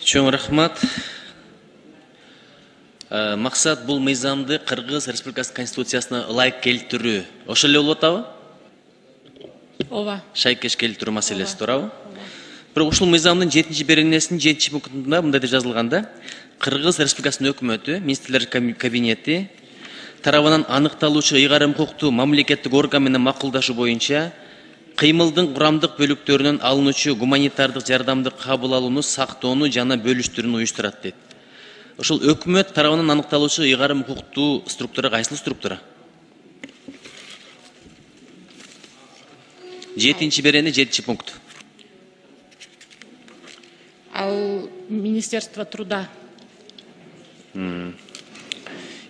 Чоң рахмат. Максат бул мыйзамды Кыргыз Республикасы Конституциясына ылайык келтирүү. Ошол эле болот абы? Ооба. Шайкеш келтирүү маселеси туурабы? Бирок ушул мыйзамдын 7-беренесинин 7-пунктунда мындай деп жазылганда, Кыргыз Республикасынын өкмөтү, министрлер кабинети тарабынан аныкталуучу ыйгарым укуктуу мамлекеттик орган менен макулдашуу боюнча кыймылдын курамдык бөлүктөрүнөн алынуучу гуманитардык жардамды кабыл алууну, сактоону жана бөлүштүрүүнү уюштурат дейт. Ошол өкмөт тарабынан аныкталуучу ыйгарым укуктуу структура кайсыл структура? 7-берене 7-пункт. Ал Министерство труда.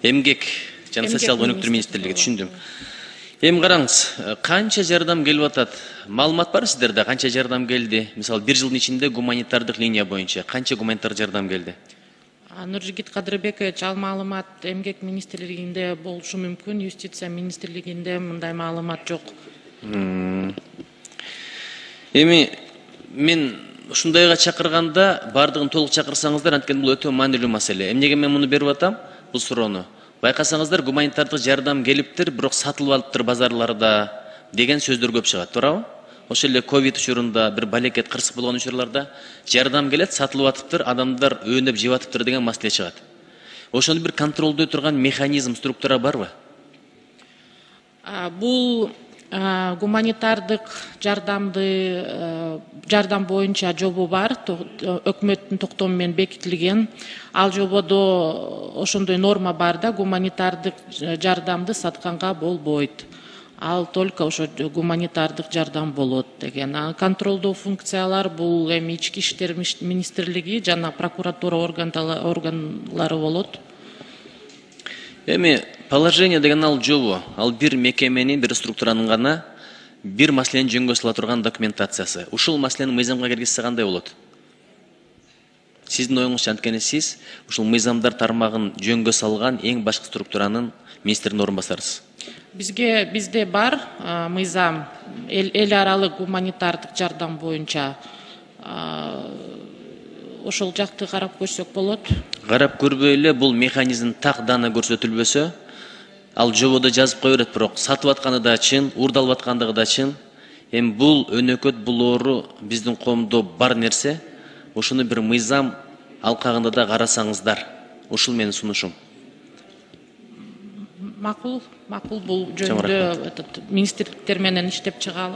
Эмгек жана социалдык өнүктүрүү министрлиги, түшүндүм. Эми караңыз, канча жардам келип атат? Маалымат бар сиздерде, канча жардам келди? Мисалы, 1 жылдын ичинде гуманитардык линия боюнча канча гуманитардык жардам келди? Нуржигит Кадырбекович, ал маалымат Эмгек министрлигинде болушу мүмкүн, Юстиция министрлигинде мындай маалымат жок. Эми мен ушундайга чакырганда бардыгын толук чакырсаңыздар, анткени бул өтө маанилүү маселе. Эмнеге мен муну берип атам? Бул суроону. Байкасаңыздар, гуманитардык жардам келиптир, бирок сатылып алыптыр базарларда деген сөздөр көп чыгат, туурабы? Ошол эле ковид учурунда, бир балекет кырсык болгон учурларда жардам келет, сатылып атыптыр, адамдар өөндөп жеп атыптыр деген маселе чыгат. Ошону бир контролдой турган механизм, структура барбы? Бул гуманитардык жардам боюнча жобо бар, өкмөттүн токтому менен бекитилген. Ал жободо ошондой норма бар да, гуманитардык жардамды сатканга болбойт. Ал только ошо гуманитардык жардам болот деген. Контролдоо функциялар бул эми ички иштер министрлиги жана прокуратура органдары болот. Эми положение деген ал жобо, ал бир мекеменин, бир структуранын гана бир маселени жөнгө сала турган документациясы. Ушул маселени мыйзамга киргизсе кандай болот? Сиздин оюңузча, анткени сиз ушул мыйзамдар тармагын жөнгө салган эң башкы структуранын министринин орун басарысыз. Бизде бар мыйзам эл аралык гуманитардык жардам боюнча. Ошол жакты карап көрсөк болот. Карап көрбөй эле бул механизм так дана көрсөтүлбөсө, ал жободо жазып кое берет, бирок сатып атканы да чын, уурдалып аткандыгы да чын. Эми бул өнөкөт, бул оору биздин коомдо бар нерсе. Ошону бир мыйзам алкагында да карасаңыздар. Ушул менин сунушум. Макул бул жөнүндө министрликтер менен иштеп чыгалы.